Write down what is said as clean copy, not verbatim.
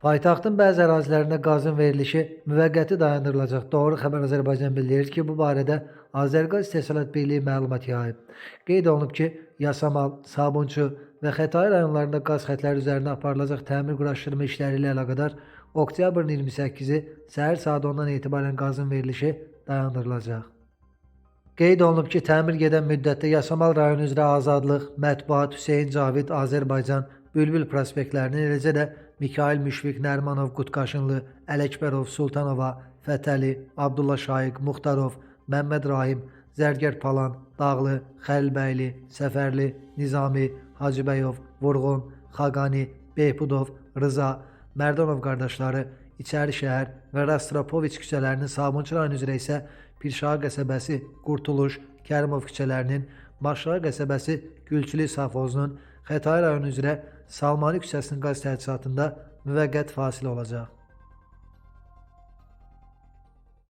Paytaxtın bəzi ərazilərində qazın verilişi müvəqqəti dayandırılacaq. Doğru Xəbər Azərbaycan bildirir ki, bu barədə Azərqaz İstehsalat Birliyi məlumat yayıb. Qeyd olunub ki, Yasamal, Sabunçu və Xətai rayonlarında qaz xətləri üzərində aparılacaq təmir quraşdırma işləri ilə əlaqədar oktyabrın 28-i səhər saat 10-dan etibarən qazın verilişi dayandırılacaq. Qeyd olunub ki, təmir gedən müddətdə Yasamal rayonu üzrə Azadlıq, Mətbuat, Hüseyn Cavid, Azərbaycan, Bülbül prospektlərinin, eləcə də Mikayıl Müşfiq, Nərmanov, Qutqaşınlı, Ələkbərov, Sultanova, Fətəli, Abdullah Şaiq, Muxtarov, Məmməd Rahim, Zərgər Palan, Dağlı, Xəlilbəyli, Səfərli, Nizami, Hacıbəyov, Vurğun, Xaqani, Behbudov, Rıza, Mərdanov qardaşları, İçəri şəhər və Rastropoviç küçələrinin, Sabunçu rayonu üzrə isə Pirşağı qəsəbəsi, Qurtuluş, Kərimov küçələrinin, Maşrağı qəsəbəsi, Gülçülü Safozunun, Xətai rayonu üzrə Salmani küçəsinin qaz təchizatında müvəqqəti fasilə olacaq.